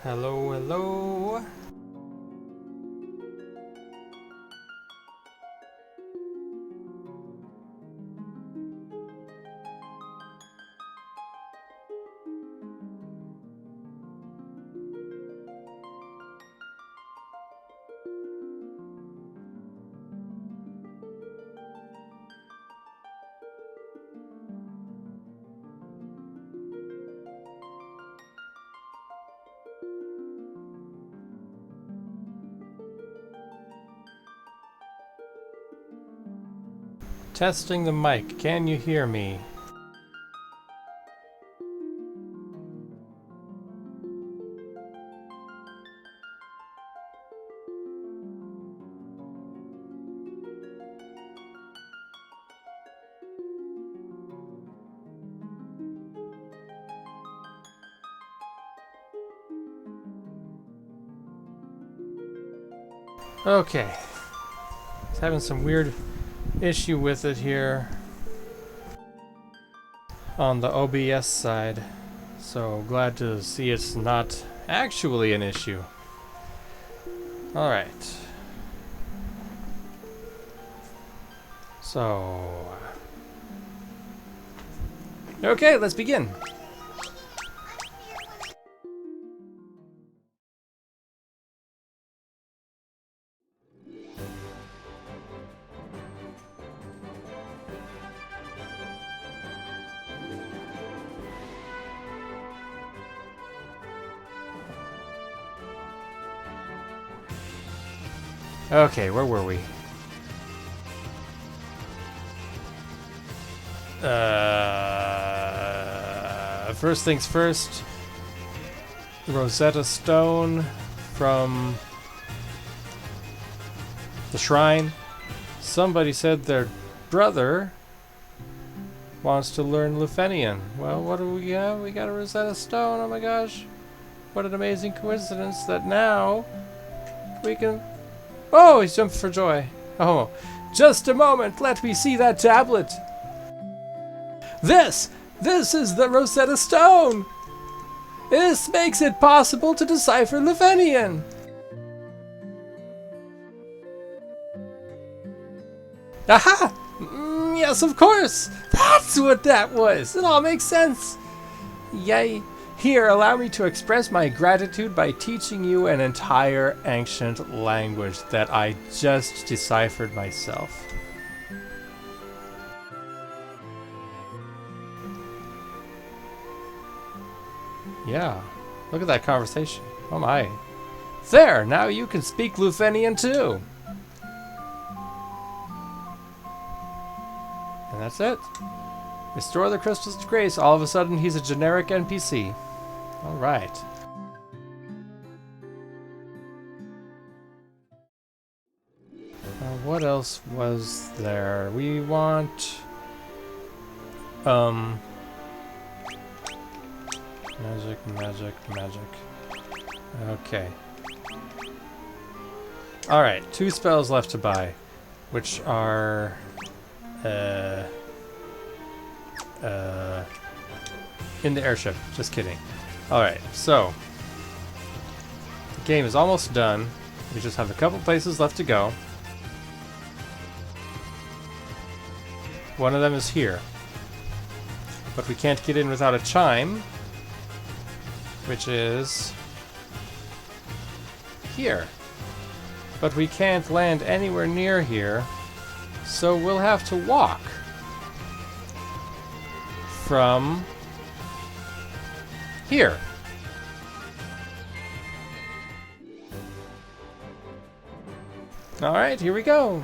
Hello, hello. Testing the mic. Can you hear me? Okay. It's having some weird issue with it here on the OBS side. So glad to see it's not actually an issue. Alright. So... okay, let's begin. Okay, where were we? First things first, Rosetta Stone from the shrine. Somebody said their brother wants to learn Lufenian. Well, what do we have? We got a Rosetta Stone. Oh my gosh. What an amazing coincidence that now we can... oh, he's jumped for joy. Oh, just a moment. Let me see that tablet. This is the Rosetta Stone. This makes it possible to decipher Lufenian. Aha! Yes, of course. That's what that was. It all makes sense. Yay. Here, allow me to express my gratitude by teaching you an entire ancient language that I just deciphered myself. Yeah, look at that conversation. Oh my. There, now you can speak Lufenian too. And that's it. Restore the crystals to Grace. All of a sudden, he's a generic NPC. Alright. What else was there? We want... Magic. Okay. Alright, 2 spells left to buy, which are... in the airship. Just kidding. Alright, so... the game is almost done. We just have a couple places left to go. One of them is here. But we can't get in without a chime, which is here. But we can't land anywhere near here, so we'll have to walk from here. Alright, here we go.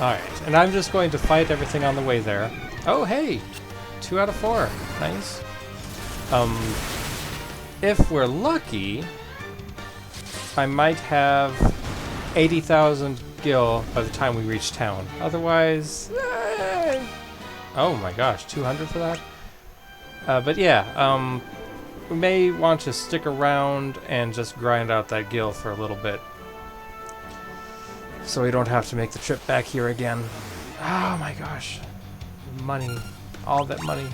Alright, and I'm just going to fight everything on the way there. Oh, hey! 2 out of 4. Nice. If we're lucky, I might have 80,000 gil by the time we reach town. Otherwise, Oh my gosh, 200 for that? But yeah, we may want to stick around and just grind out that gill for a little bit. So we don't have to make the trip back here again. Oh my gosh. Money. All that money.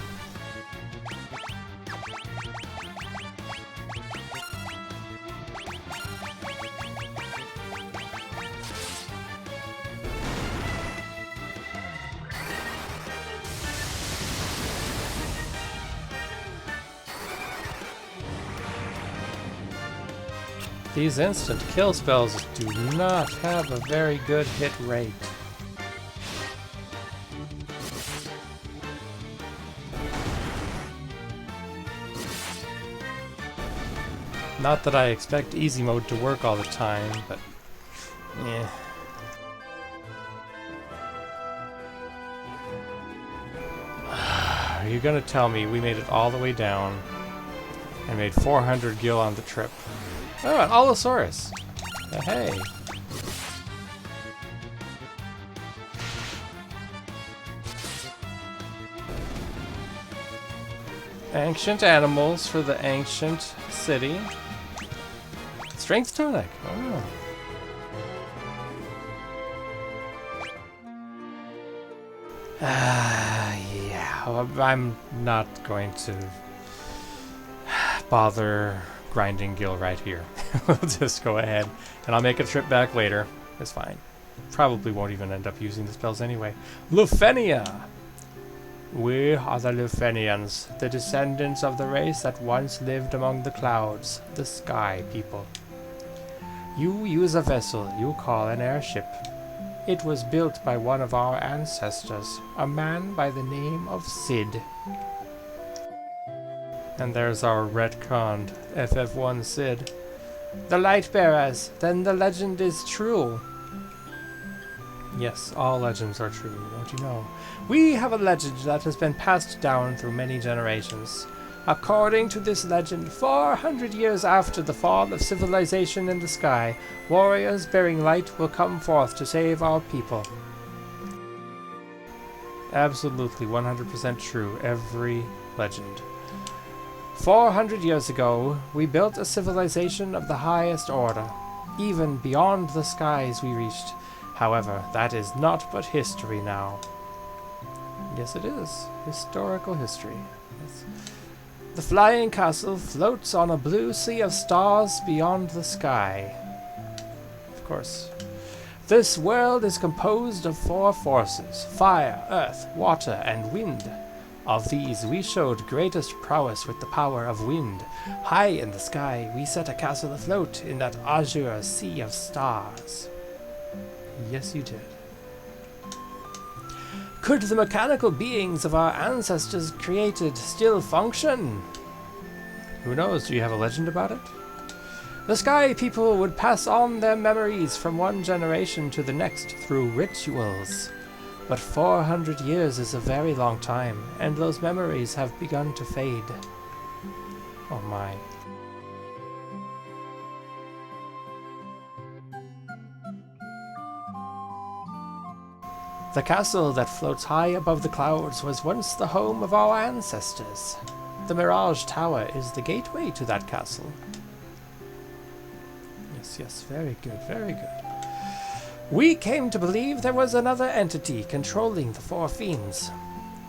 These instant kill spells do not have a very good hit rate. Not that I expect easy mode to work all the time, but yeah. Are you gonna tell me we made it all the way down and made 400 gil on the trip? Oh, an Allosaurus! Hey! Ancient animals for the ancient city. Strength tonic! Oh. Yeah, I'm not going to bother grinding gil right here. We'll just go ahead and I'll make a trip back later. It's fine. Probably won't even end up using the spells anyway. Lufenia! We are the Lufenians, the descendants of the race that once lived among the clouds, the sky people. You use a vessel you call an airship. It was built by one of our ancestors, a man by the name of Sid. And there's our retconned FF1 Sid. The light bearers, then the legend is true. Yes, all legends are true, don't you know? We have a legend that has been passed down through many generations. According to this legend, 400 years after the fall of civilization in the sky, warriors bearing light will come forth to save our people. Absolutely 100% true, every legend. 400 years ago, we built a civilization of the highest order, even beyond the skies we reached. However, that is not but history now. Yes, it is. Historical history. Yes. The flying castle floats on a blue sea of stars beyond the sky. Of course. This world is composed of 4 forces: fire, earth, water, and wind. Of these, we showed greatest prowess with the power of wind. High in the sky, we set a castle afloat in that azure sea of stars. Yes, you did. Could the mechanical beings of our ancestors created still function? Who knows? Do you have a legend about it? The sky people would pass on their memories from one generation to the next through rituals. But 400 years is a very long time, and those memories have begun to fade. Oh my. The castle that floats high above the clouds was once the home of our ancestors. The Mirage Tower is the gateway to that castle. Yes, very good, very good. We came to believe there was another entity controlling the 4 fiends.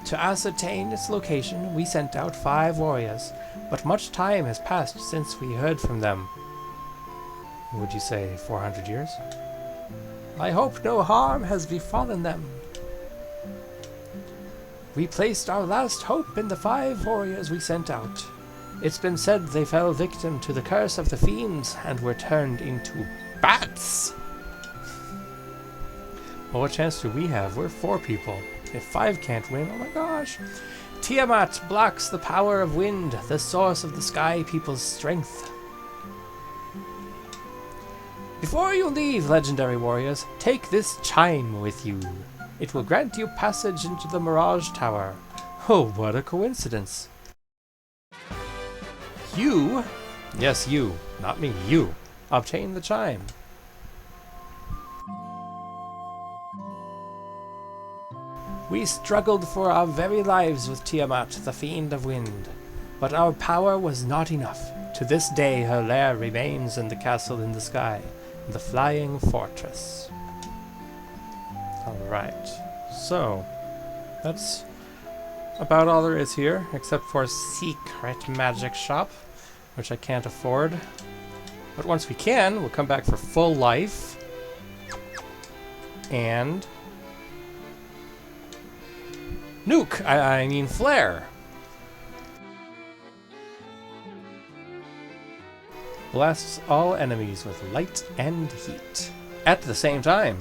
To ascertain its location, we sent out 5 warriors, but much time has passed since we heard from them. Would you say 400 years? I hope no harm has befallen them. We placed our last hope in the 5 warriors we sent out. It's been said they fell victim to the curse of the fiends and were turned into bats. Well, what chance do we have? We're 4 people. If 5 can't win, oh my gosh. Tiamat blocks the power of wind, the source of the sky people's strength. Before you leave, legendary warriors, take this chime with you. It will grant you passage into the Mirage Tower. Oh, what a coincidence. You, yes you, not me, you, obtain the chime. We struggled for our very lives with Tiamat, the Fiend of Wind, but our power was not enough. To this day, her lair remains in the castle in the sky, the Flying Fortress. Alright, so that's about all there is here, except for a secret magic shop, which I can't afford. But once we can, we'll come back for full life and nuke. I mean flare. Blasts all enemies with light and heat at the same time.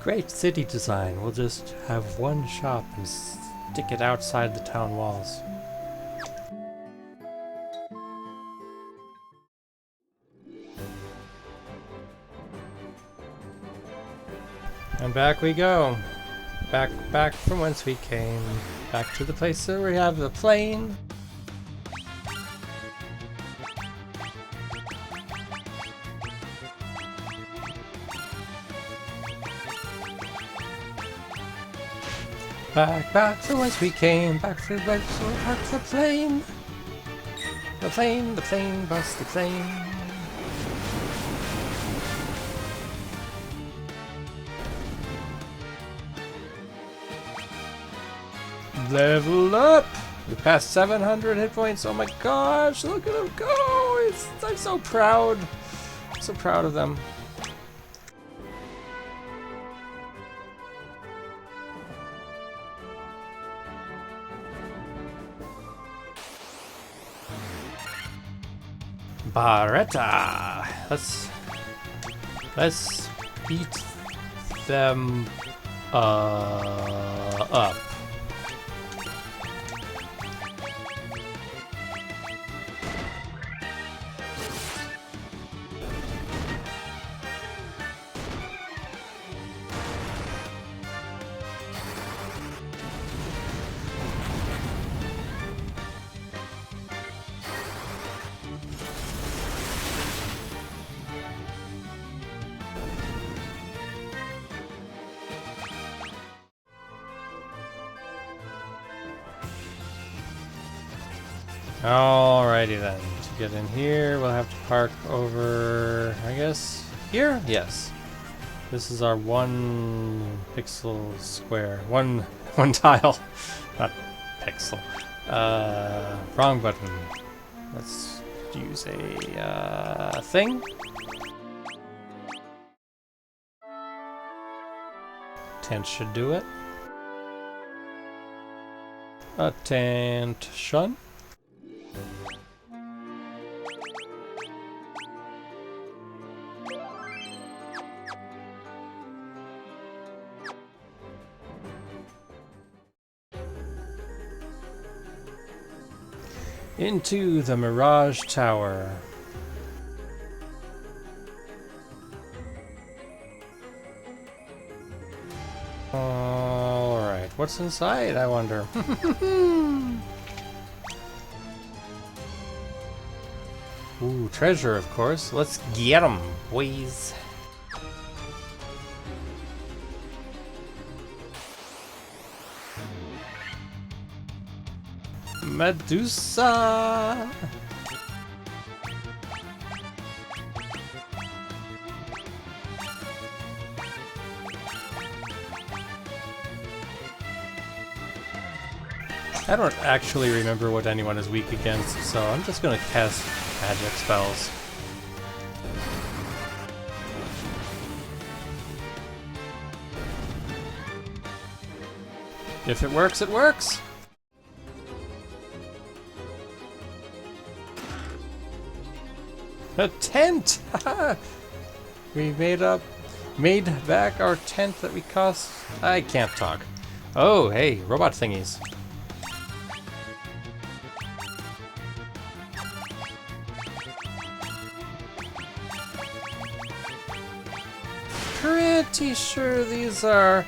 Great city design. We'll just have one shop and stick it outside the town walls. And back we go. Back from whence we came. Back to the place where we have the plane. Back from whence we came. Back to whence we parked the plane. The plane, bus, the plane. Level up! We passed 700 hit points. Oh my gosh, look at them go! I'm so proud. I'm so proud of them. Barretta! Let's beat them up. Alrighty then, to get in here we'll have to park over, I guess, here? Yes. This is our 1 pixel square. One tile, not pixel. Wrong button. Let's use a thing. Tent should do it. Attention. Into the Mirage Tower. Alright, what's inside, I wonder? Ooh, treasure, of course. Let's get 'em, boys. Medusa! I don't actually remember what anyone is weak against, so I'm just gonna cast magic spells. If it works, it works! A tent! We made back our tent that we cost. I can't talk. Oh, hey, robot thingies. Pretty sure these are,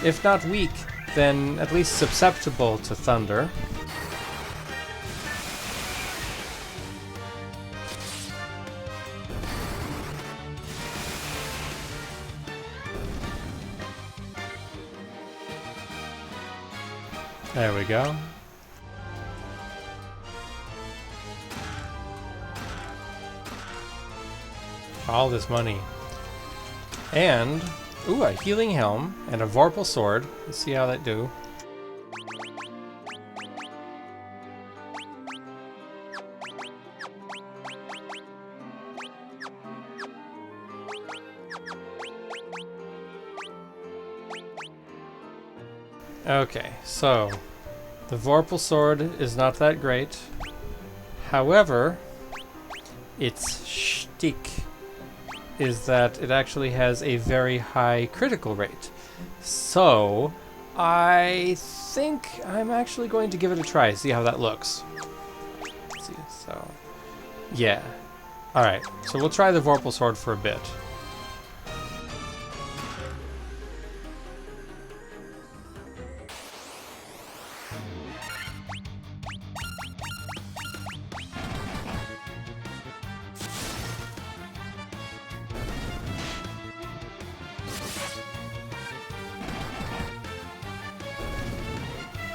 if not weak, then at least susceptible to thunder. There we go. All this money. And, ooh, a healing helm and a Vorpal sword. Let's see how that do. Okay, so the Vorpal sword is not that great. However, its shtick is that it actually has a very high critical rate. So I think I'm actually going to give it a try, see how that looks. Let's see, so yeah. Alright, so we'll try the Vorpal sword for a bit.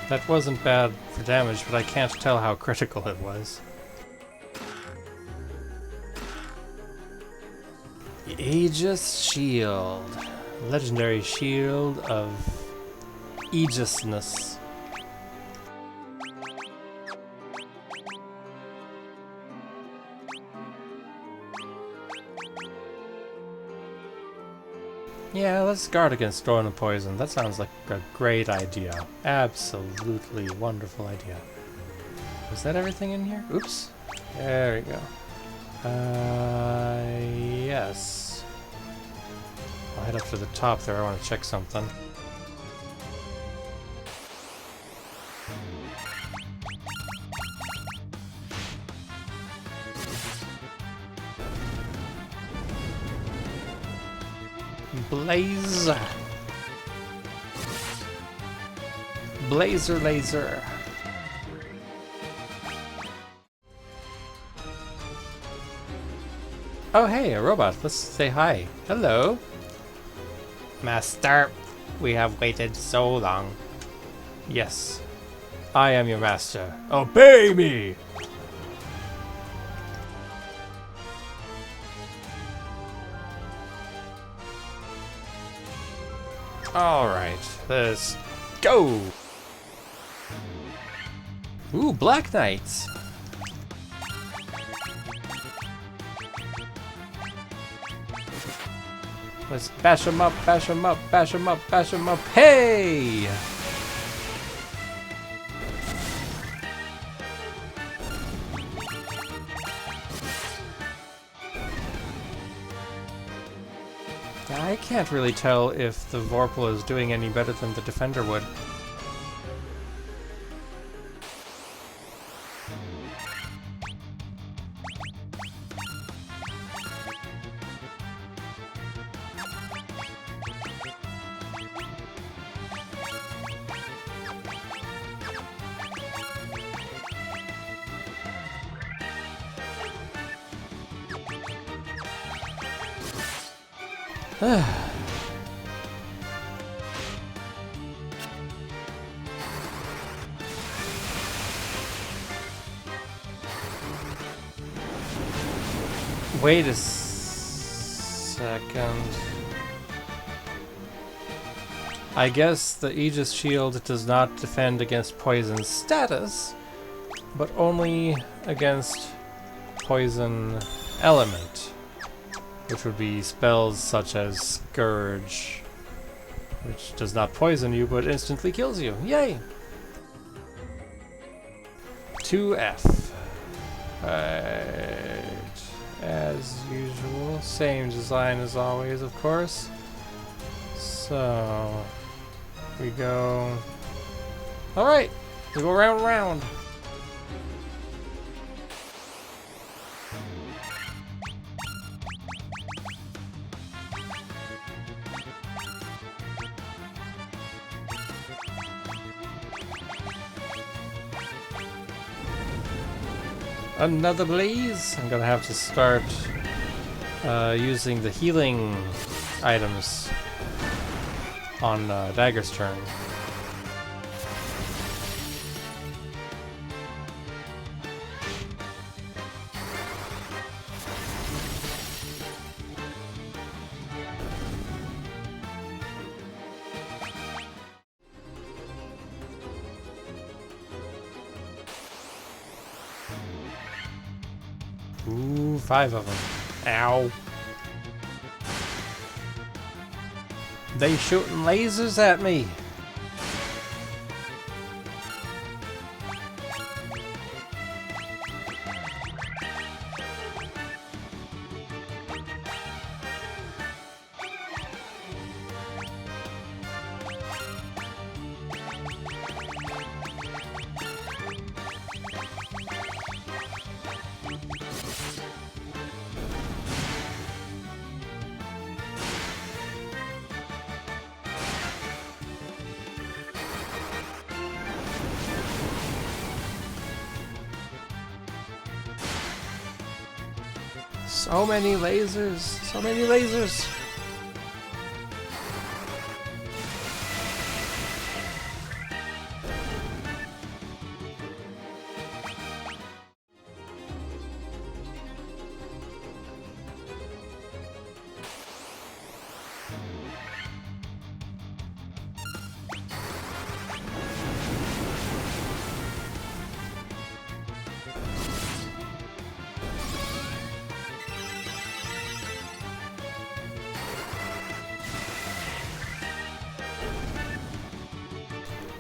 That wasn't bad for damage, but I can't tell how critical it was. The Aegis Shield. Legendary shield of Aegisness. Yeah, let's guard against thrown and poison. That sounds like a great idea. Absolutely wonderful idea. Was that everything in here? Oops. There we go. Yes. I'll head up to the top there. I want to check something. Blaze. Blazer laser. Oh hey, a robot. Let's say hi. Hello. Master, we have waited so long. Yes, I am your master. Obey me! Alright, let's go! Ooh, Black Knights! Let's bash them up, bash them up, bash them up, bash them up. Hey! I can't really tell if the Vorpal is doing any better than the Defender would. Wait a second. I guess the Aegis Shield does not defend against poison status, but only against poison element, which would be spells such as Scourge, which does not poison you but instantly kills you. Yay! 2F. Right. As usual, same design as always, of course. So we go. Alright, we go round and round. Another blaze. I'm gonna have to start using the healing items on Dagger's turn. Ooh, 5 of them. Ow. They shooting lasers at me. So many lasers! So many lasers!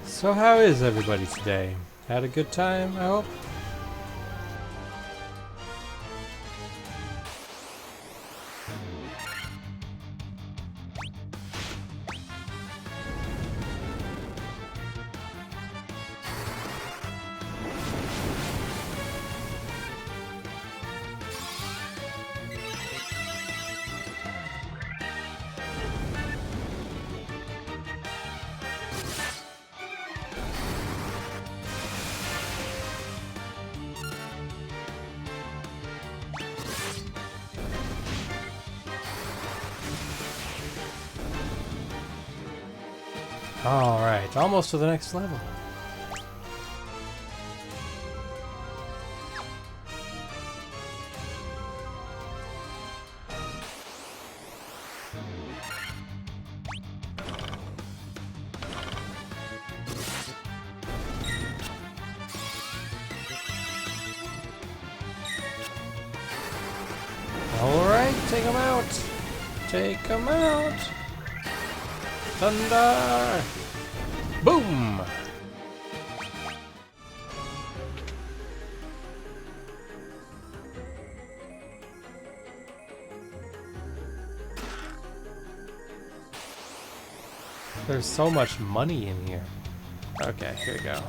So how is everybody today? Had a good time, I hope? Alright, almost to the next level. Alright, take him out! Take him out! Thunder! Boom! There's so much money in here. Okay, here we go.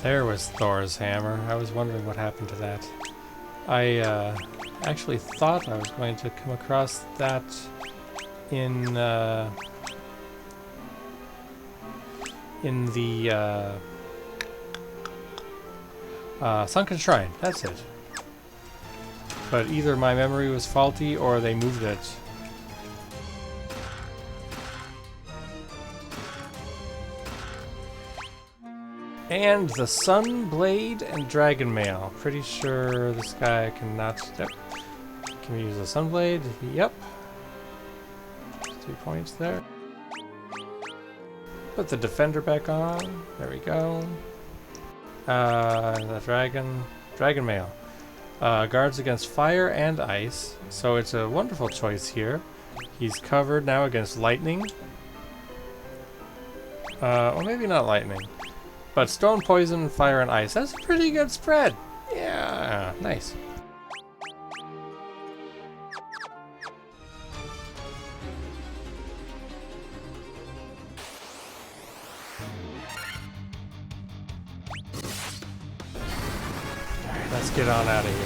There was Thor's hammer. I was wondering what happened to that. I actually thought I was going to come across that in the Sunken Shrine. That's it. But either my memory was faulty or they moved it. And the Sun Blade and Dragon Mail. Pretty sure this guy cannot. Yep. Can we use the Sun Blade? Yep. 2 points there. Put the Defender back on. There we go. The Dragon Mail. Guards against fire and ice. So it's a wonderful choice here. He's covered now against lightning. Or maybe not lightning. But stone, poison, fire, and ice. That's a pretty good spread. Yeah, nice. Alright, let's get on out of here.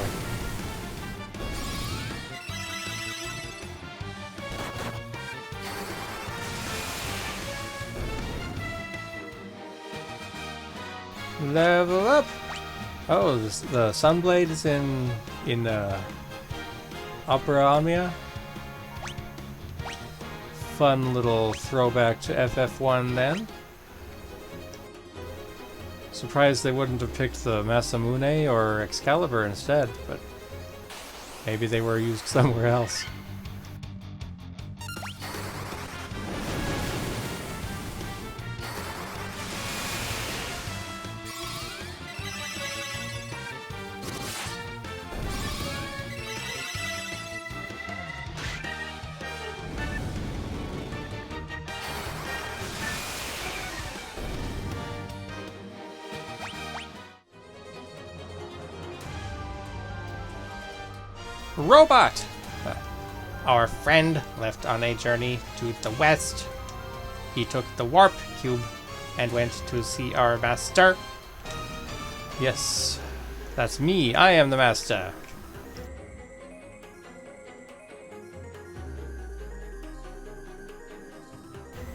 Level up! Oh, the Sunblade is in Opera Omnia. Fun little throwback to FF1 then. Surprised they wouldn't have picked the Masamune or Excalibur instead, but maybe they were used somewhere else. Robot! Our friend left on a journey to the west. He took the warp cube and went to see our master. Yes, that's me. I am the master.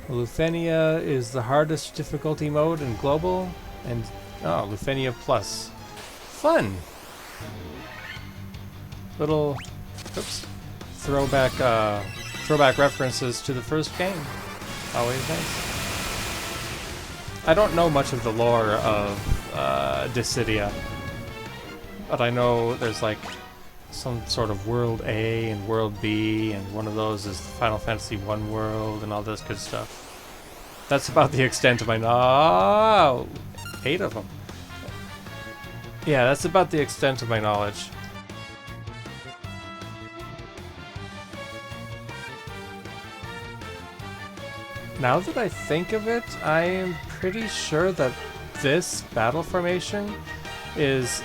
Lufenia is the hardest difficulty mode in global, and Lufenia Plus. Fun! Little, throwback references to the first game. Always nice. I don't know much of the lore of Dissidia, but I know there's like some sort of World A and World B, and one of those is Final Fantasy 1 world and all this good stuff. That's about the extent of my 8 of them. Yeah, that's about the extent of my knowledge. Now that I think of it, I am pretty sure that this battle formation is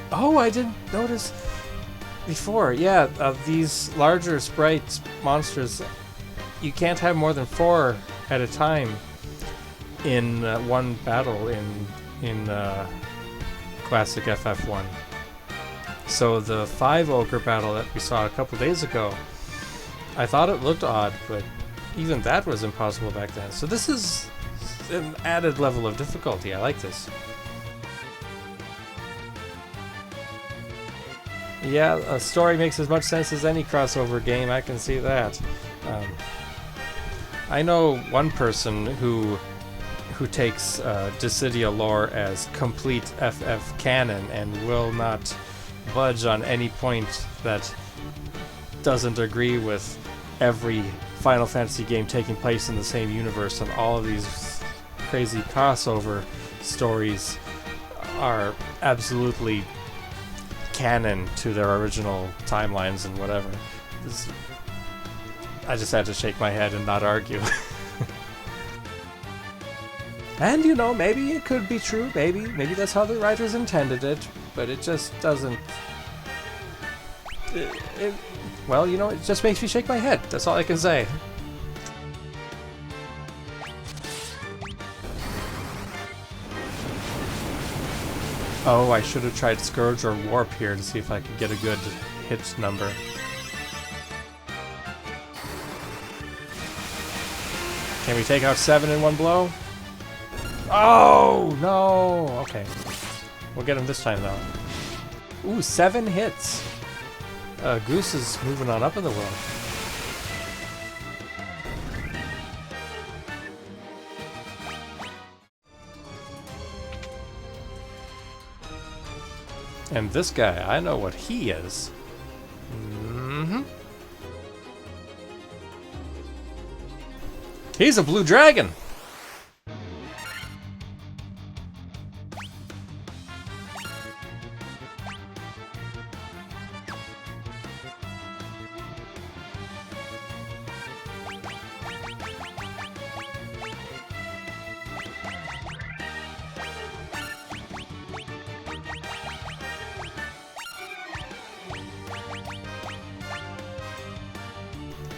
Oh, I didn't notice before. Yeah, of these larger sprites, monsters, you can't have more than 4 at a time in one battle in classic FF1. So the 5 ogre battle that we saw a couple days ago, I thought it looked odd, but even that was impossible back then. So this is an added level of difficulty. I like this. Yeah, a story makes as much sense as any crossover game, I can see that. I know one person who takes Dissidia lore as complete FF canon and will not budge on any point that doesn't agree with every Final Fantasy game taking place in the same universe, and all of these crazy crossover stories are absolutely canon to their original timelines and whatever. I just had to shake my head and not argue. And you know, maybe it could be true, maybe that's how the writers intended it, but it just doesn't... Well, you know, it just makes me shake my head. That's all I can say. Oh, I should have tried Scourge or Warp here to see if I could get a good hit number. Can we take out 7 in one blow? Oh, no! Okay. We'll get him this time, though. Ooh, 7 hits! Goose is moving on up in the world. And this guy, I know what he is. He's a blue dragon!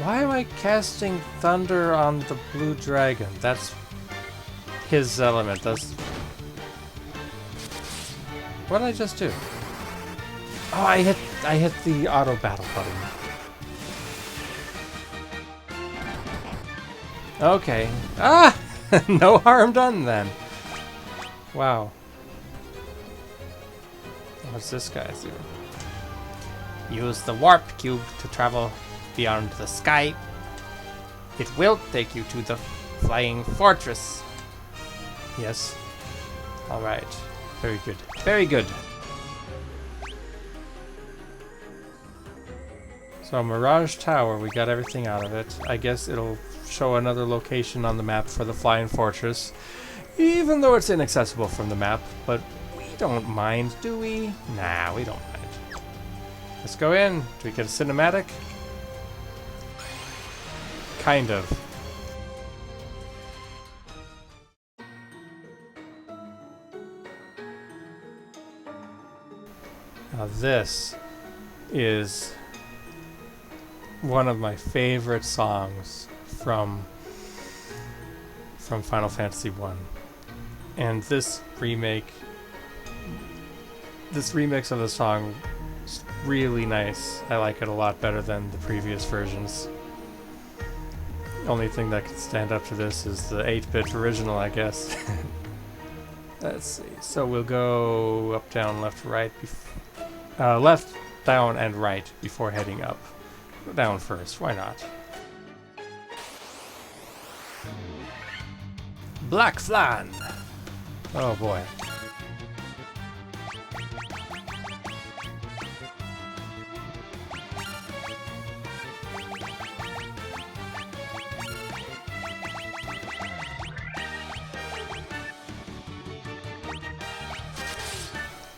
Why am I casting thunder on the blue dragon? That's his element. That's... What did I just do? Oh, I hit the auto battle button. Okay. Ah! No harm done then. Wow. What's this guy do? Use the warp cube to travel beyond the sky. It will take you to the flying fortress. Yes. Alright. Very good. Very good. So Mirage Tower, we got everything out of it. I guess it'll show another location on the map for the Flying Fortress. Even though it's inaccessible from the map, but we don't mind, do we? Nah, we don't mind. Let's go in. Do we get a cinematic? Kind of. Now this is one of my favorite songs from Final Fantasy 1. And this remix of the song is really nice. I like it a lot better than the previous versions. The only thing that can stand up to this is the 8-bit original, I guess. Let's see. So we'll go up, down, left, right. Left, down, and right before heading up. Go down first. Why not? Black Flan! Oh boy.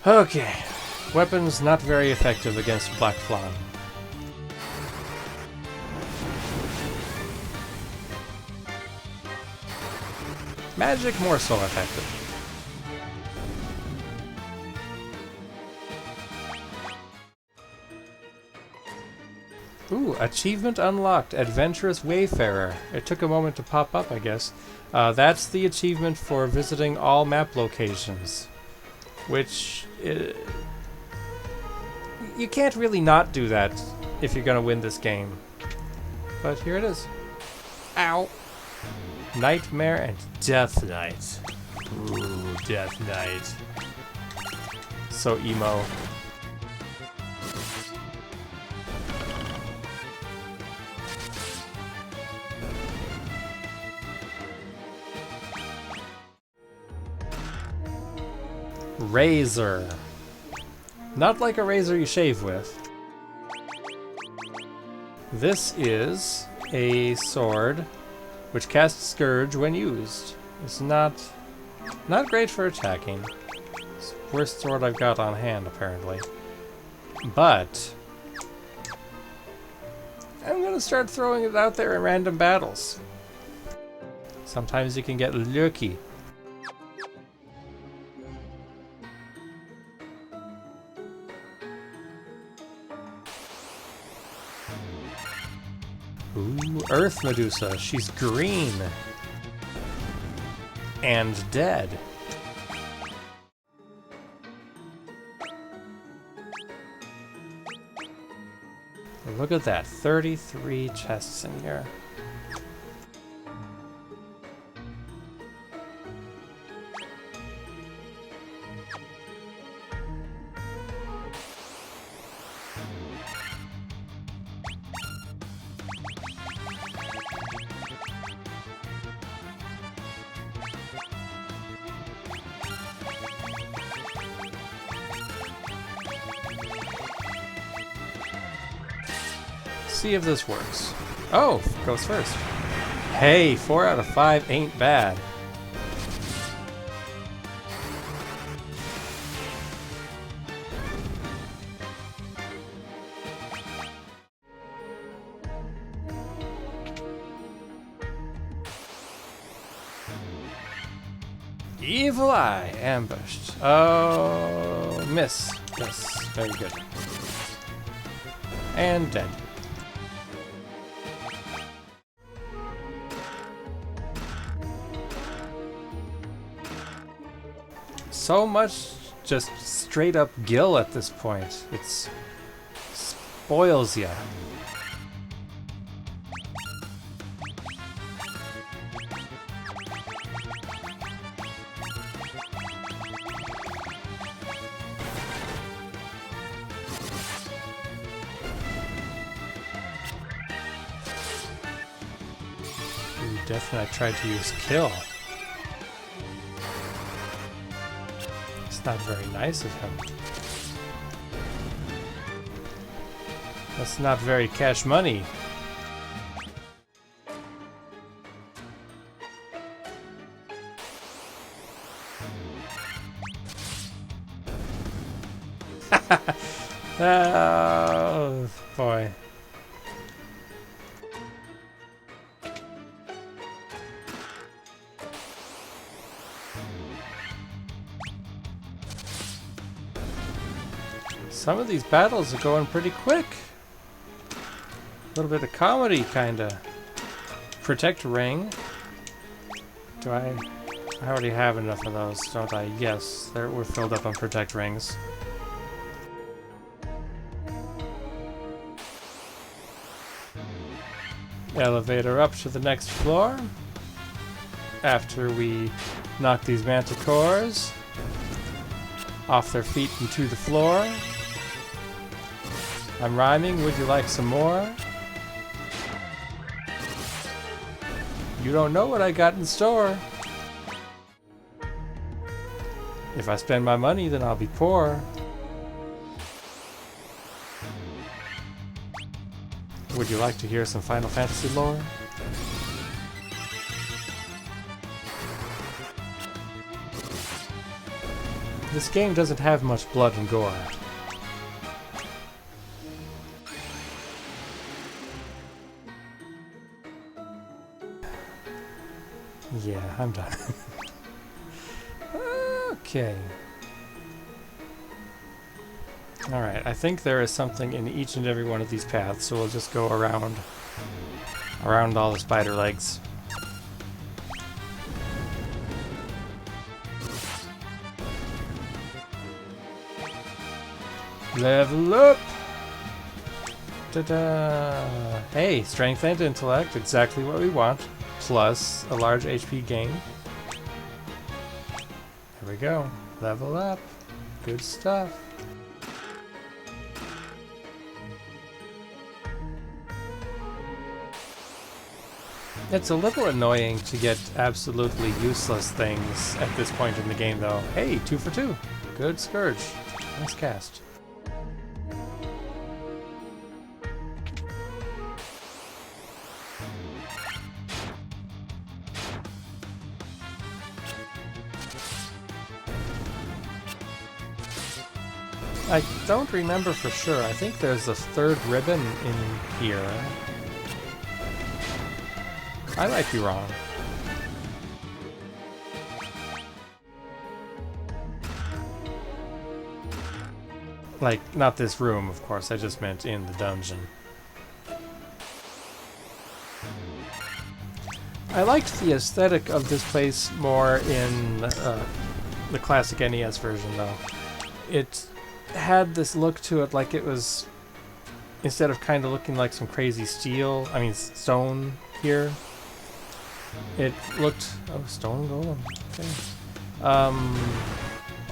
Okay. Weapons not very effective against Black Flan. Magic more so effective. Ooh, achievement unlocked, Adventurous Wayfarer. It took a moment to pop up, I guess. That's the achievement for visiting all map locations. Which... you can't really not do that if you're gonna win this game. But here it is. Ow! Nightmare and Death Knight. Ooh, Death Knight. So emo. Razor. Not like a razor you shave with. This is a sword which casts Scourge when used. It's not great for attacking. It's the worst sword I've got on hand, apparently. But I'm gonna start throwing it out there in random battles. Sometimes you can get lucky. Ooh, Earth Medusa. She's green. And dead. Look at that. 33 chests in here. See if this works. Oh, goes first. Hey, 4 out of 5 ain't bad. Evil Eye ambushed. Oh, miss. Yes, very good. And dead. So much just straight up gil at this point. It spoils ya. Ooh, definitely I tried to use kill. That's not very nice of him. That's not very cash money. Oh, boy. Some of these battles are going pretty quick. A little bit of comedy, kinda. Protect ring. Do I already have enough of those, don't I? Yes, we're filled up on protect rings. Elevator up to the next floor. After we knock these manticores off their feet and to the floor. I'm rhyming, would you like some more? You don't know what I got in store. If I spend my money, then I'll be poor. Would you like to hear some Final Fantasy lore? This game doesn't have much blood and gore. Yeah, I'm done. Okay. Alright, I think there is something in each and every one of these paths, so we'll just go around all the spider legs. Level up! Ta-da! Hey, strength and intellect, exactly what we want. Plus a large HP gain. Here we go. Level up. Good stuff. It's a little annoying to get absolutely useless things at this point in the game, though. Hey, 2 for 2. Good Scourge. Nice cast. I don't remember for sure. I think there's a third ribbon in here. I might be wrong. Like, not this room, of course. I just meant in the dungeon. I liked the aesthetic of this place more in the classic NES version, though. It had this look to it like it was, instead of kind of looking like some crazy stone here, it looked, oh, stone golem, okay.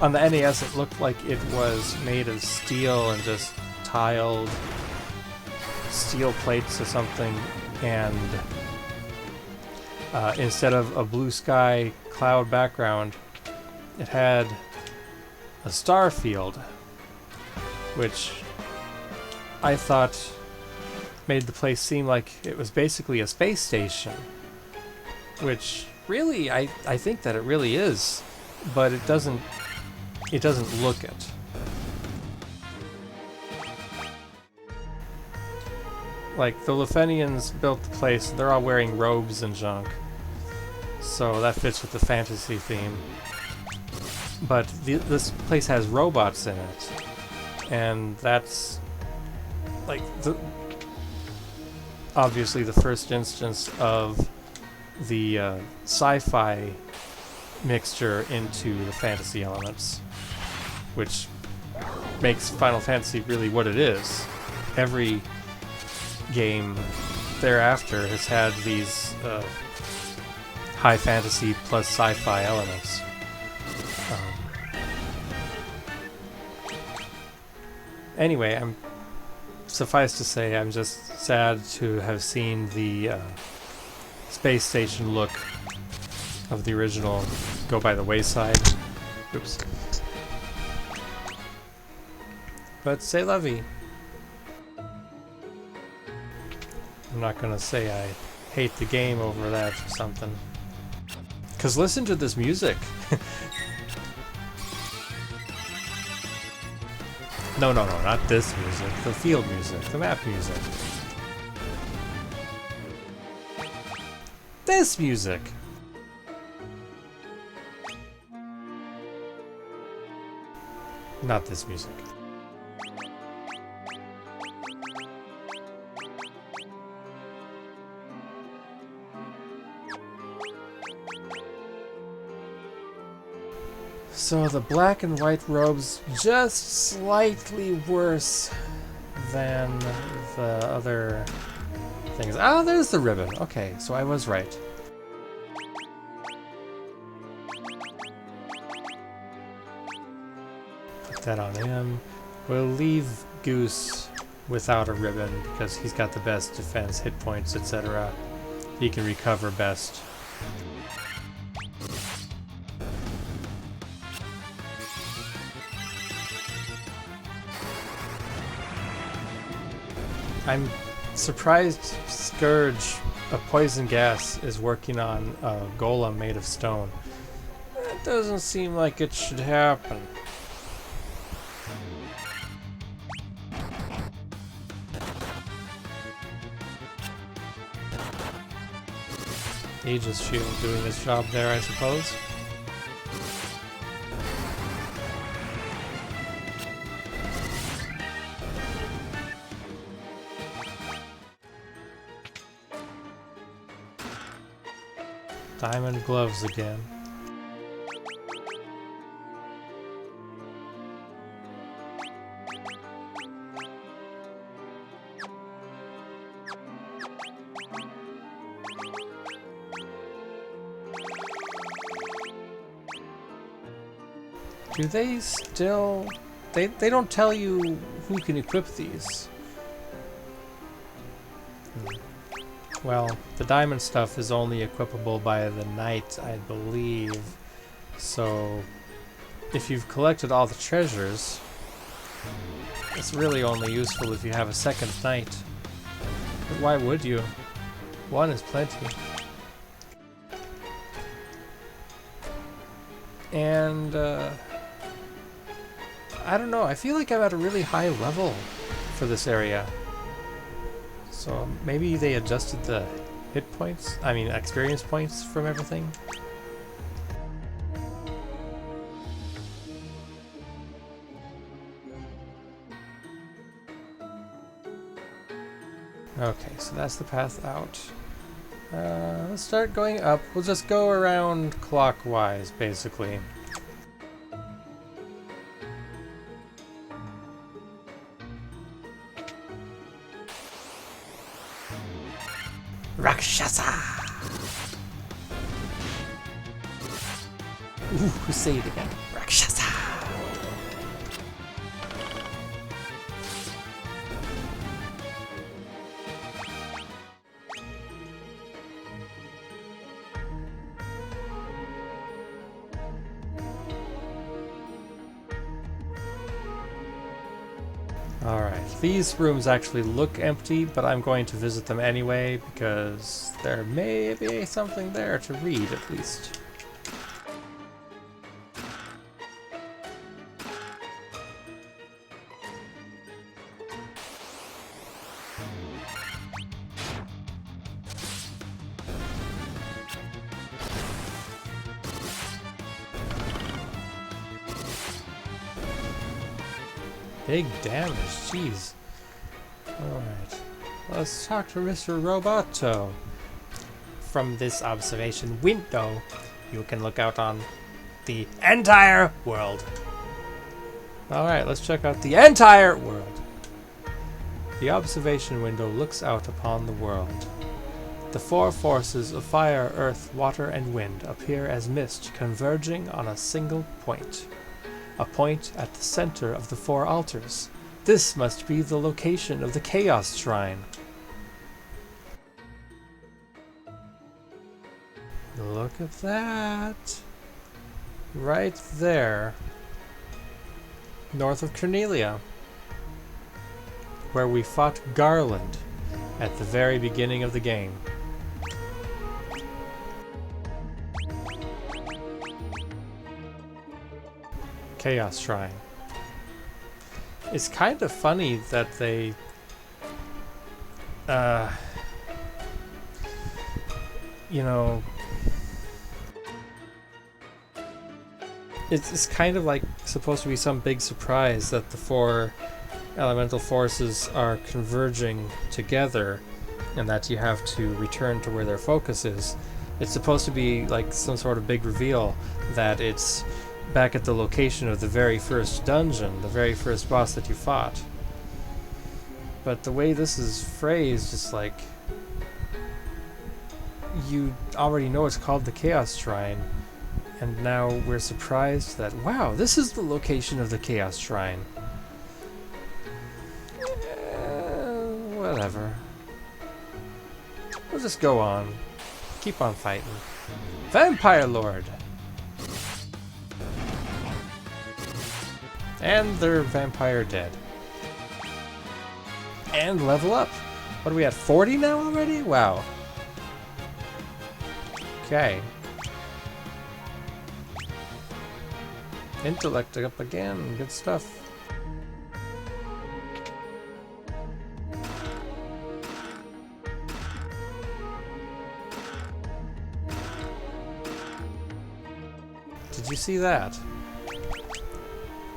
On the NES it looked like it was made of steel and just tiled steel plates or something, and instead of a blue sky cloud background, it had a star field, which I thought made the place seem like it was basically a space station, which really I think that it really is, but it doesn't look it. Like, the Lufenians built the place, they're all wearing robes and junk, so that fits with the fantasy theme. But this place has robots in it, and that's like obviously the first instance of the sci-fi mixture into the fantasy elements, which makes Final Fantasy really what it is. Every game thereafter has had these high fantasy plus sci-fi elements. Anyway, suffice to say, I'm just sad to have seen the space station look of the original go by the wayside. Oops. But c'est la vie. I'm not gonna say I hate the game over that or something. Cause listen to this music. No, not this music. The field music, the map music. This music. Not this music. So the black and white robes just slightly worse than the other things. Oh, there's the ribbon. Okay, so I was right. Put that on him. We'll leave Goose without a ribbon because he's got the best defense, hit points, etc. He can recover best. I'm surprised Scourge, a poison gas, is working on a golem made of stone. That doesn't seem like it should happen. Aegis Shield doing his job there, I suppose. Diamond gloves again. Do they still... They don't tell you who can equip these. Well, the diamond stuff is only equipable by the knight, I believe. So, if you've collected all the treasures, it's really only useful if you have a second knight. But why would you? One is plenty. And, I don't know, I feel like I'm at a really high level for this area. So maybe they adjusted the hit points, I mean experience points from everything. Okay, so that's the path out. Let's start going up. We'll just go around clockwise, basically. Rakshasa! Ooh, say it again. Rakshasa! Alright, these rooms actually look empty, but I'm going to visit them anyway because there may be something there to read at least. Big damage, jeez. Alright, let's talk to Mr. Roboto. From this observation window, you can look out on the entire world. Alright, let's check out the entire world. The observation window looks out upon the world. The four forces of fire, earth, water, and wind appear as mist converging on a single point. A point at the center of the four altars. This must be the location of the Chaos Shrine. Look at that. Right there. North of Cornelia. where we fought Garland at the very beginning of the game. Chaos Shrine. It's kind of funny that they you know, it's kind of like supposed to be some big surprise that the four elemental forces are converging together and that you have to return to where their focus is. It's supposed to be like some sort of big reveal that it's back at the location of the very first dungeon, the very first boss that you fought. But the way this is phrased, it's like you already know it's called the Chaos Shrine, and now we're surprised that, wow, this is the location of the Chaos Shrine. Whatever. We'll just go on. Keep on fighting. Vampire Lord! And they're vampire dead. And level up. What are we at, 40 now already? Wow. Okay. Intellect up again. Good stuff. Did you see that?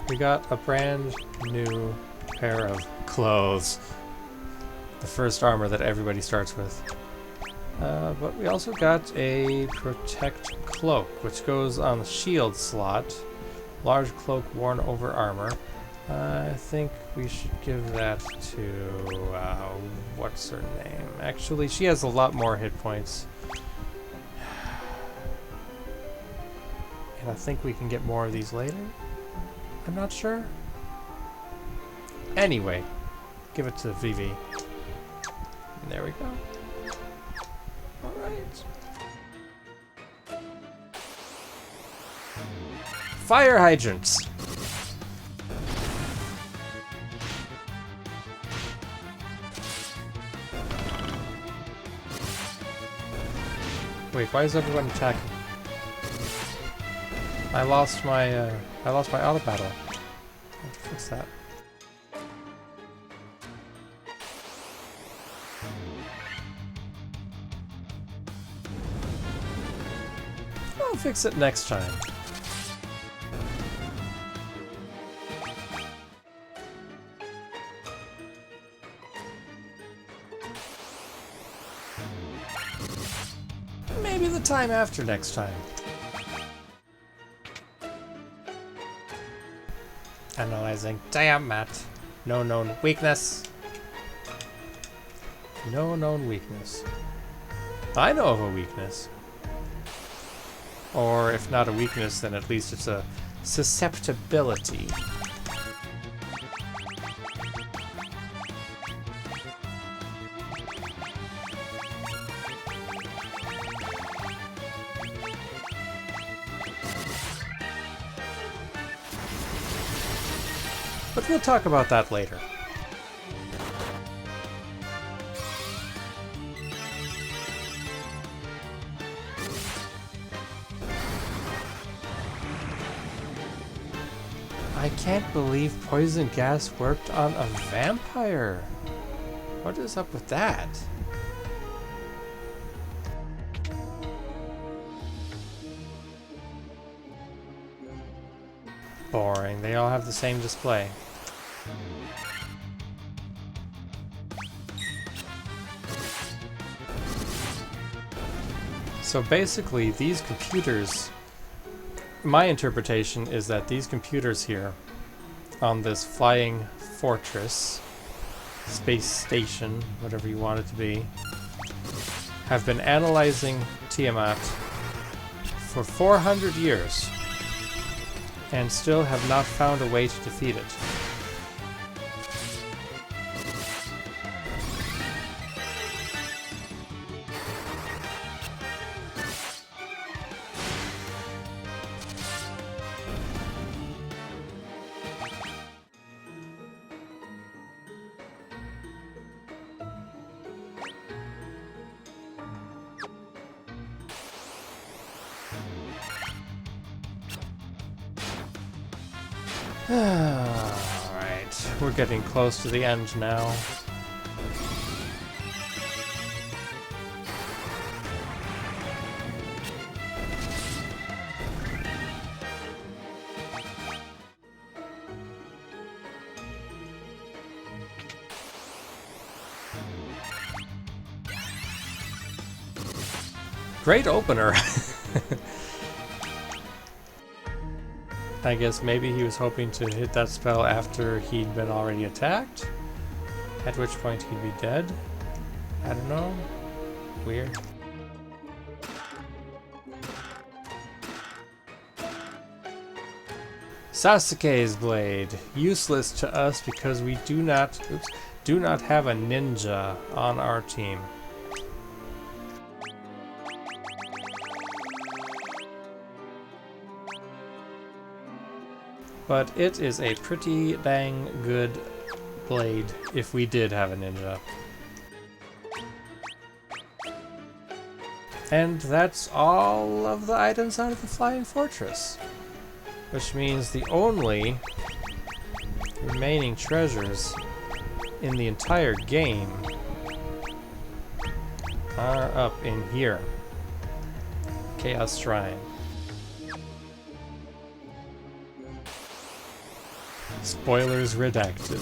We got a brand new pair of clothes. The first armor that everybody starts with. But we also got a Protect Cloak, which goes on the shield slot. Large cloak worn over armor. I think we should give that to... what's her name? Actually, she has a lot more hit points. And I think we can get more of these later? I'm not sure. Anyway, give it to Vivi. And there we go. Alright. Fire hydrants! Wait, why is everyone attacking? I lost my auto battle. I have to fix that. I'll fix it next time. Maybe the time after next time. Analyzing. Damn, Matt. No known weakness. No known weakness. I know of a weakness. Or if not a weakness, then at least it's a susceptibility. But we'll talk about that later. I can't believe poison gas worked on a vampire. What is up with that? Boring. They all have the same display. So basically, these computers, my interpretation is that these computers here on this flying fortress, space station, whatever you want it to be, have been analyzing Tiamat for 400 years and still have not found a way to defeat it. Alright, we're getting close to the end now. Great opener! I guess maybe he was hoping to hit that spell after he'd been already attacked, at which point he'd be dead. I don't know. Weird. Sasuke's blade. Useless to us because we do not have a ninja on our team. But it is a pretty dang good blade if we did have a ninja. And that's all of the items out of the Flying Fortress. Which means the only remaining treasures in the entire game are up in here. Chaos Shrine. Spoilers redacted.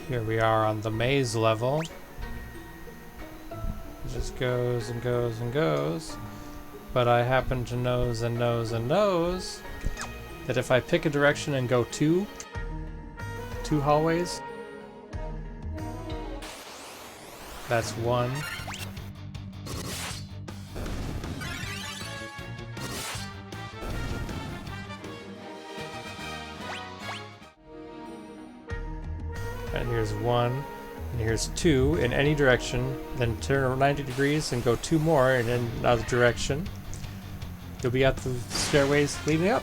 Here we are on the maze level. It just goes and goes and goes. But I happen to knows and knows and knows that if I pick a direction and go two hallways, that's one. And here's one, and here's two in any direction, then turn 90 degrees and go two more in another direction. You'll be at the stairways leading up.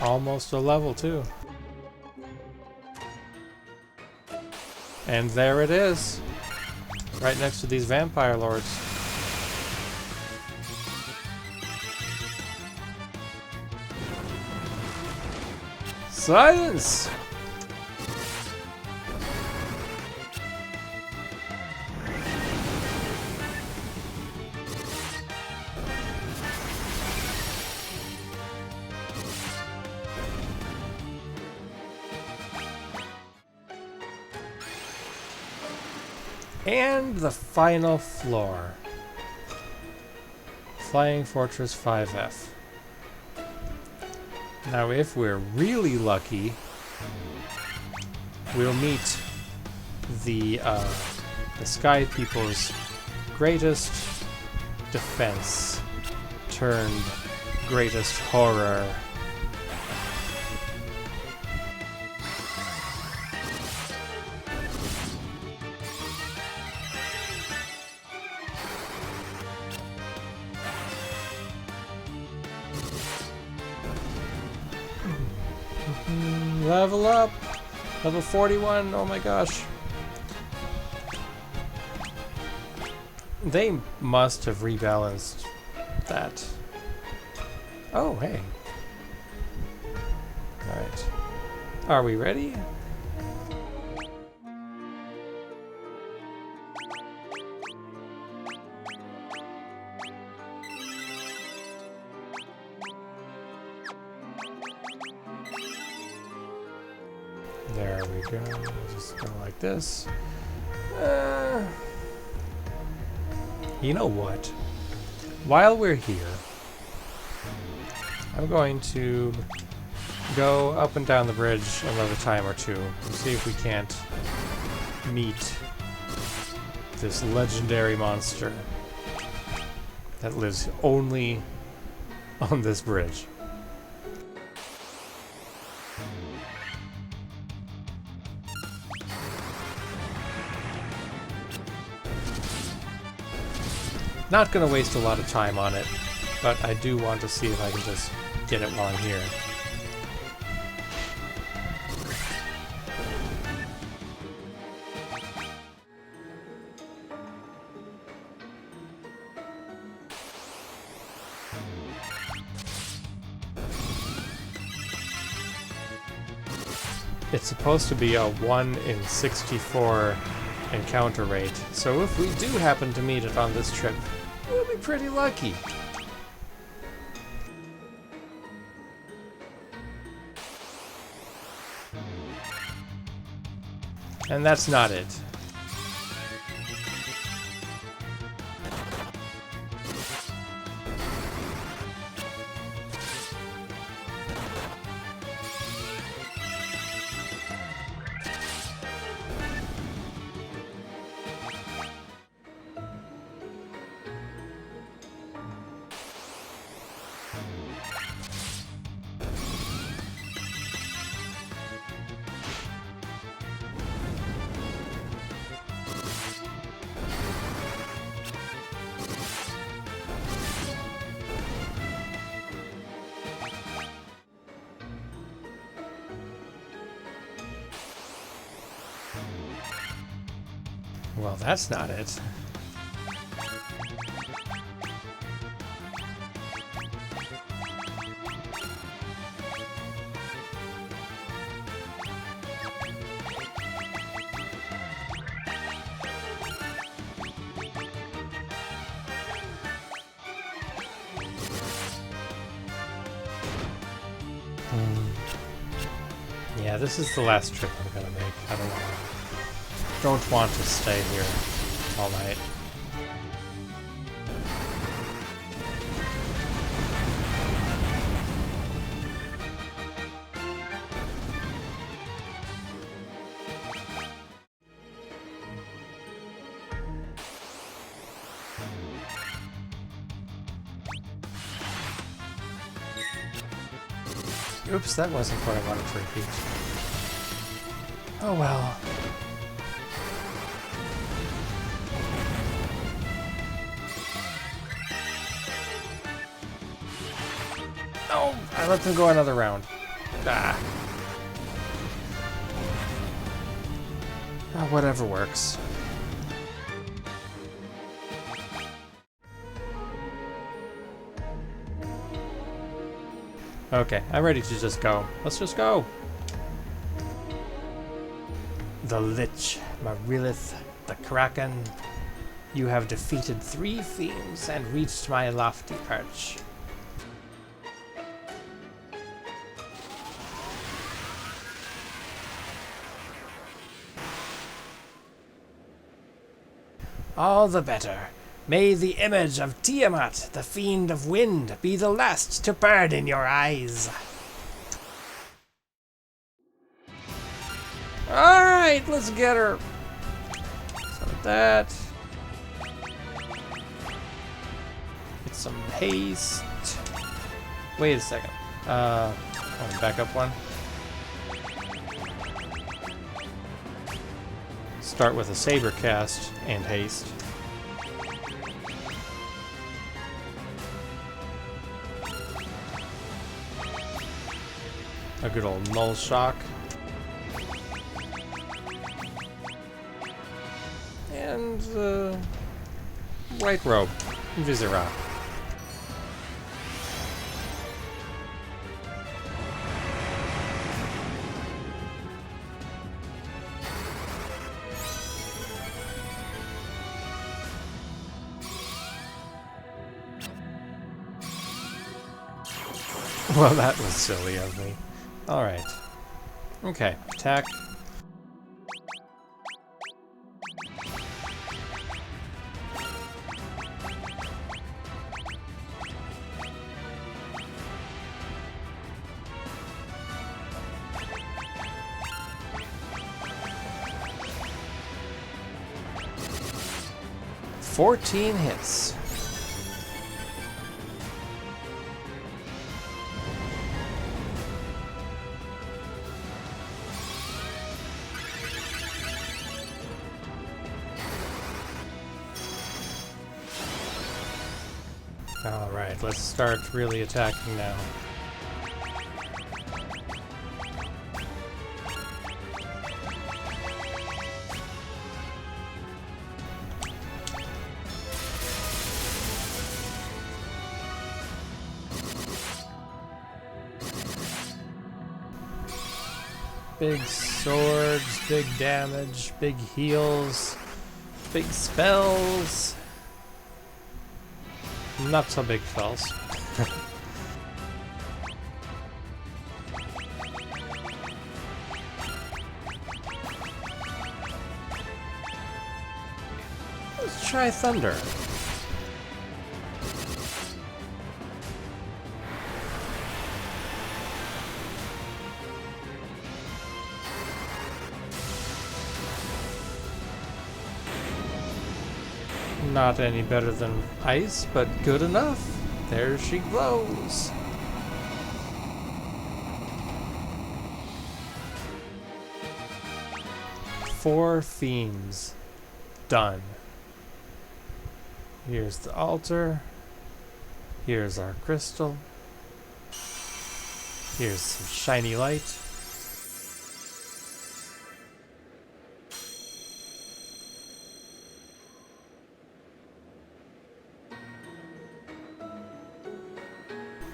Almost a level too. And there it is. Right next to these vampire lords. Science! And the final floor. Flying Fortress 5F. Now if we're really lucky, we'll meet the Sky People's greatest defense turned greatest horror. Level up! Level 41, oh my gosh. They must have rebalanced that. Oh, hey. Alright. Are we ready? There we go. Just go like this. You know what? While we're here, I'm going to go up and down the bridge another time or two and see if we can't meet this legendary monster that lives only on this bridge. Not gonna waste a lot of time on it, but I do want to see if I can just get it while I'm here. It's supposed to be a 1 in 64 encounter rate, so if we do happen to meet it on this trip, we'll be pretty lucky. And that's not it. Well, that's not it. Yeah, this is the last trip I'm gonna make. I don't want to stay here all night. Oops, that wasn't what I wanted to repeat. Oh well. Oh, I let them go another round. Ah. Oh, whatever works. Okay, I'm ready to just go. Let's just go. The Lich, Marilith, the Kraken. You have defeated 3 fiends and reached my lofty perch. All the better. May the image of Tiamat, the fiend of wind, be the last to burn in your eyes. Alright, let's get her. So that. Get some haste. Wait a second. Back up one. Start with a saber cast and haste. A good old null shock. And white robe, Visera. Well, that was silly of me. Alright. Okay, attack. 14 hits. Alright, let's start really attacking now. Big swords, big damage, big heals, big spells. Not so big spells. Let's try thunder. Not any better than ice, but good enough. There she glows. Four fiends. Done. Here's the altar. Here's our crystal. Here's some shiny light.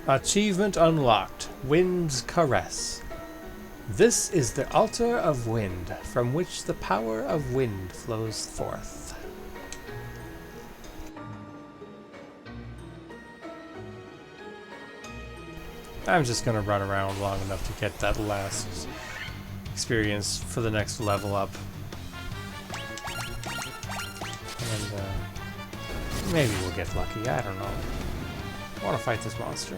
Achievement unlocked. Wind's Caress. This is the altar of wind, from which the power of wind flows forth. I'm just gonna run around long enough to get that last experience for the next level up. And maybe we'll get lucky, I don't know. I want to fight this monster.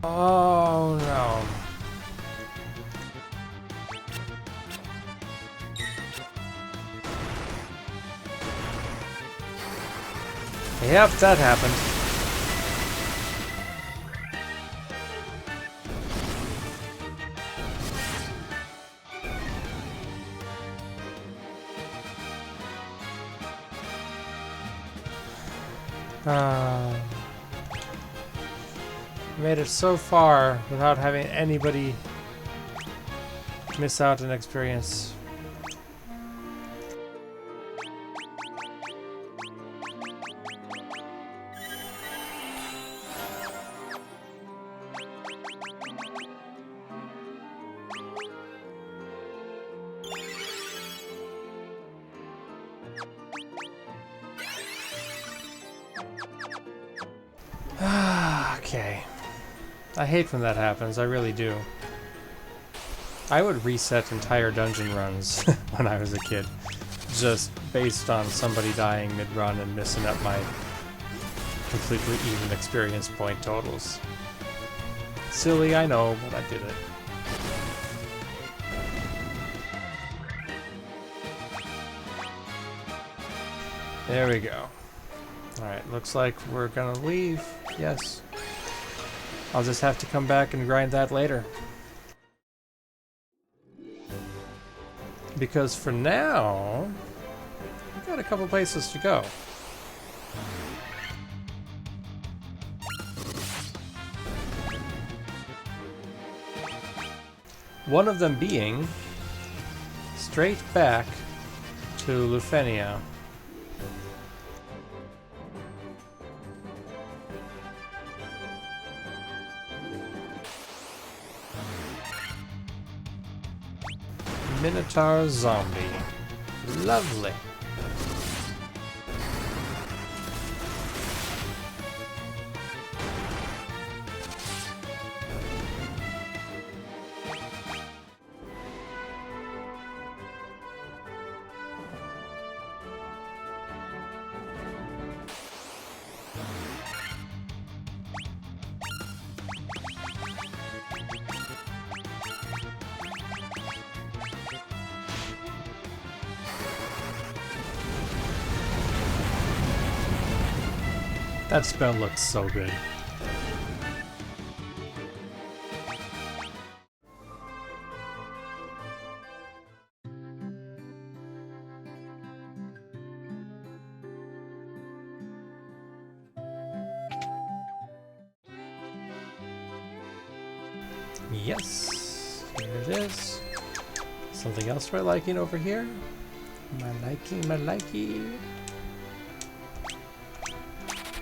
Oh no. Yep, that happened. Made it so far without having anybody miss out an experience. Okay. I hate when that happens, I really do. I would reset entire dungeon runs when I was a kid, just based on somebody dying mid-run and messing up my completely even experience point totals. Silly, I know, but I did it. There we go. Alright, looks like we're gonna leave. Yes. I'll just have to come back and grind that later. Because for now, we've got a couple places to go. One of them being straight back to Lufenia. Minotaur zombie. Lovely. That spell looks so good. Yes, here it is. Something else we're liking over here. My liking.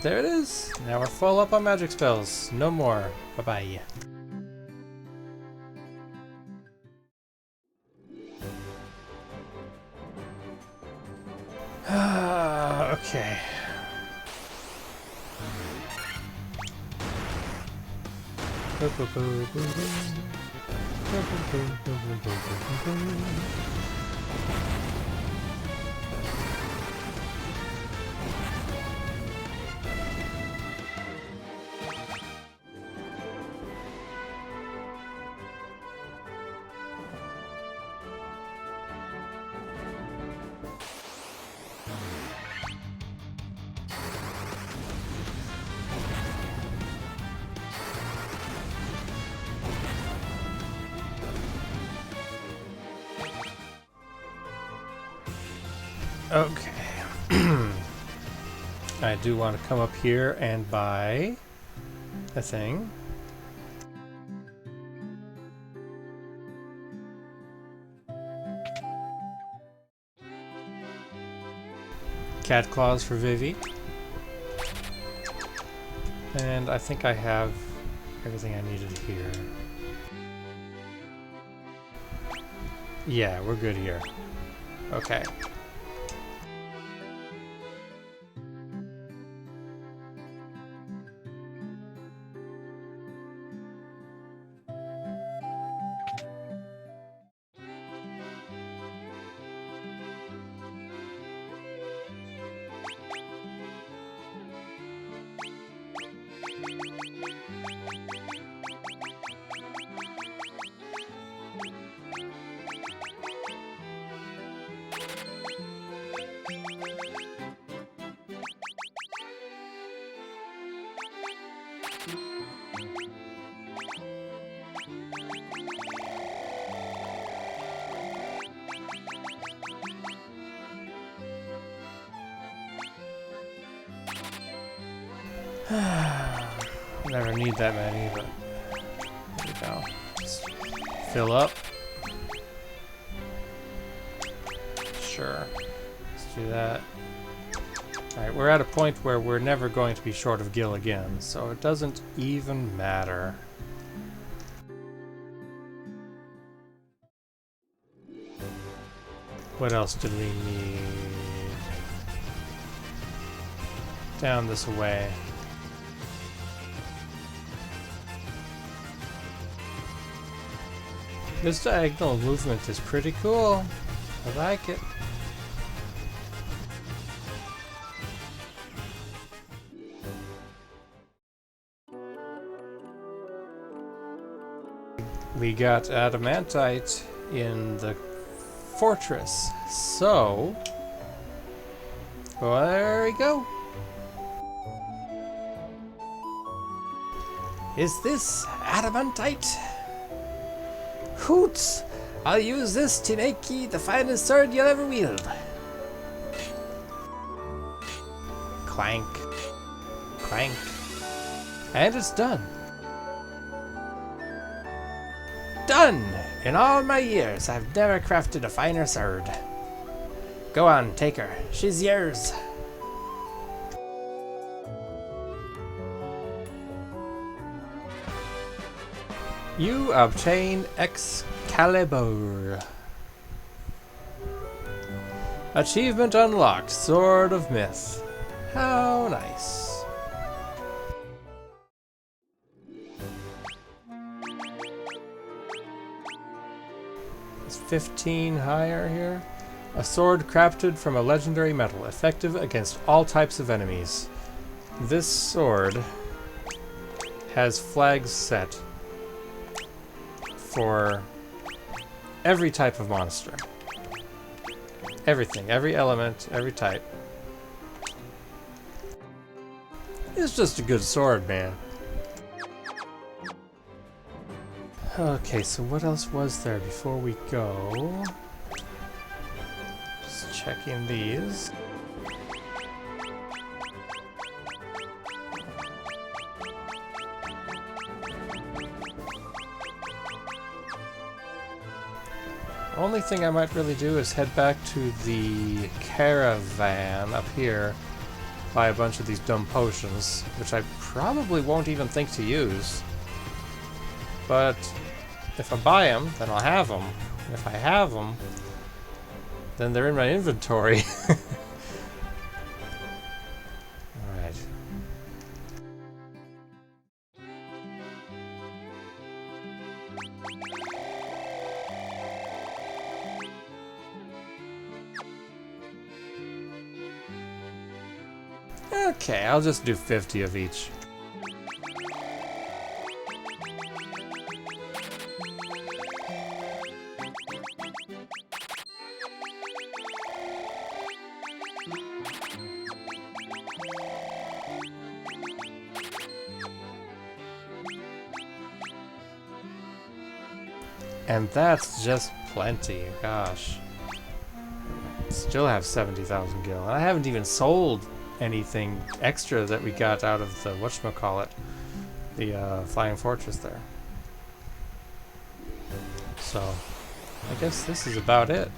There it is! Now we're full up on magic spells. No more. Bye-bye. Okay. Okay. I do want to come up here and buy a thing. Cat claws for Vivi. And I think I have everything I needed here. Yeah, we're good here. Okay. Never need that many, but there we go. Just fill up. Sure. Let's do that. Alright, we're at a point where we're never going to be short of gil again, so it doesn't even matter. What else did we need? Down this way. This diagonal movement is pretty cool. I like it. We got adamantite in the fortress, so well, there we go. Is this adamantite? Hoots! I'll use this to make ye the finest sword you'll ever wield. Clank. Clank. And it's done. Done! In all my years, I've never crafted a finer sword. Go on, take her. She's yours. You obtain Excalibur. Achievement unlocked, Sword of Myth. How nice. It's 15 higher here. A sword crafted from a legendary metal, effective against all types of enemies. This sword has flags set for every type of monster. Everything, every element, every type. It's just a good sword, man. Okay, so what else was there before we go? Just checking these. Only thing I might really do is head back to the caravan up here, buy a bunch of these dumb potions, which I probably won't even think to use. But if I buy them, then I'll have them. If I have them, then they're in my inventory. Alright. Okay, I'll just do 50 of each. And that's just plenty, gosh. Still have 70,000 gil. And I haven't even sold anything extra that we got out of the whatchamacallit, the Flying Fortress there. So, I guess this is about it.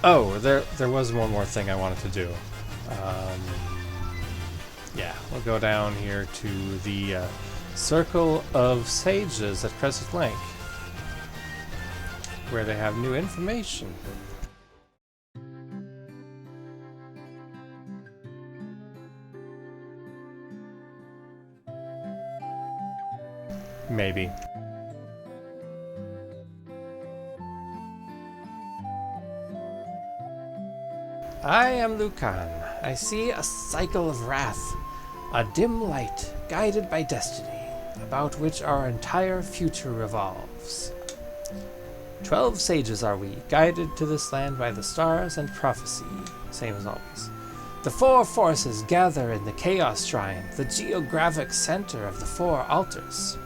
Oh, there was one more thing I wanted to do. Yeah, we'll go down here to the Circle of Sages at Crescent Lake, where they have new information. Maybe. I am Lucan. I see a cycle of wrath, a dim light guided by destiny, about which our entire future revolves. 12 sages are we, guided to this land by the stars and prophecy, same as always. The four forces gather in the Chaos Shrine, the geographic center of the four altars.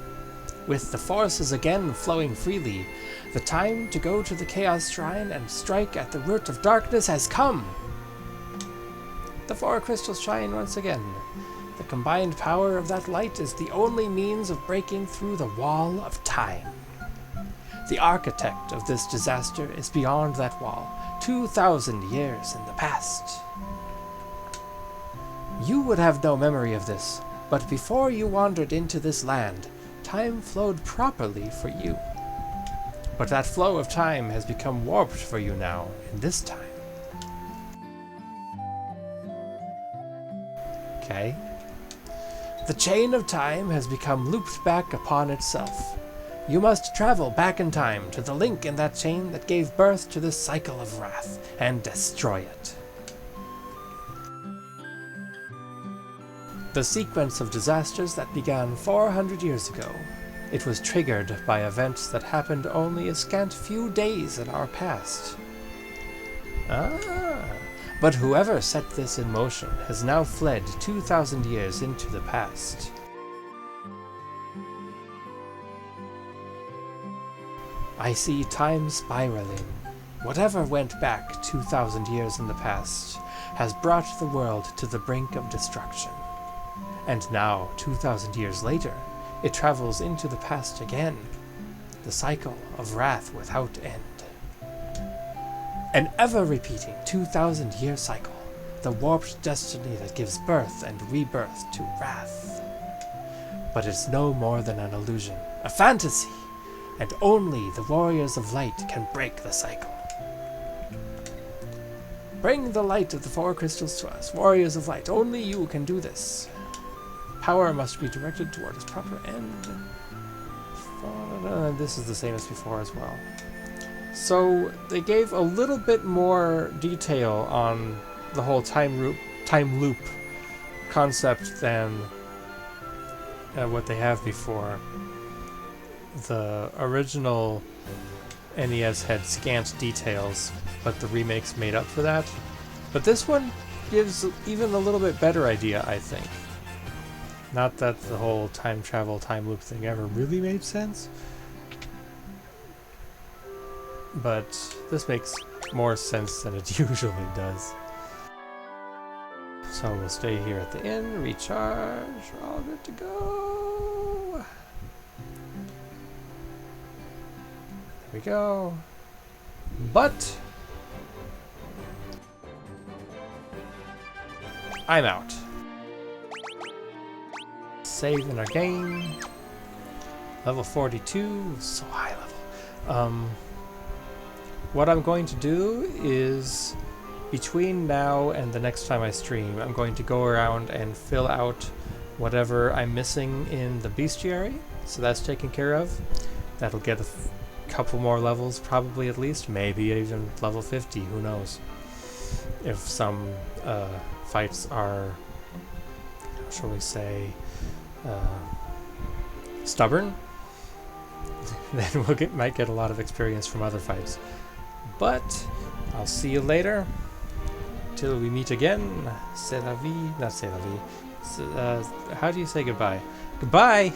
With the forces again flowing freely, the time to go to the Chaos Shrine and strike at the root of darkness has come. The four crystals shine once again. The combined power of that light is the only means of breaking through the wall of time. The architect of this disaster is beyond that wall, 2,000 years in the past. You would have no memory of this, but before you wandered into this land, time flowed properly for you. But that flow of time has become warped for you now, in this time. Okay. The chain of time has become looped back upon itself. You must travel back in time to the link in that chain that gave birth to this cycle of wrath, and destroy it. The sequence of disasters that began 400 years ago It was triggered by events that happened only a scant few days in our past. Ah, but whoever set this in motion has now fled 2,000 years into the past. I see time spiraling. Whatever went back 2,000 years in the past has brought the world to the brink of destruction. And now, 2,000 years later, it travels into the past again. The cycle of wrath without end. An ever-repeating 2,000-year cycle. The warped destiny that gives birth and rebirth to wrath. But it's no more than an illusion, a fantasy, and only the warriors of light can break the cycle. Bring the light of the four crystals to us, warriors of light. Only you can do this. Power must be directed toward its proper end. This is the same as before as well. So they gave a little bit more detail on the whole time loop concept than what they have before. The original NES had scant details, but the remakes made up for that. But this one gives even a little bit better idea, I think. Not that the whole time travel, time loop thing ever really made sense, but this makes more sense than it usually does. So we'll stay here at the inn, recharge, we're all good to go. There we go. But I'm out. Save in our game. Level 42, so high level. What I'm going to do is, between now and the next time I stream, I'm going to go around and fill out whatever I'm missing in the bestiary. So that's taken care of. That'll get a couple more levels, probably at least. Maybe even level 50, who knows. If some fights are, shall we say, stubborn, then might get a lot of experience from other fights. But I'll see you later. Till we meet again. C'est la vie. Not c'est la vie. How do you say goodbye? Goodbye!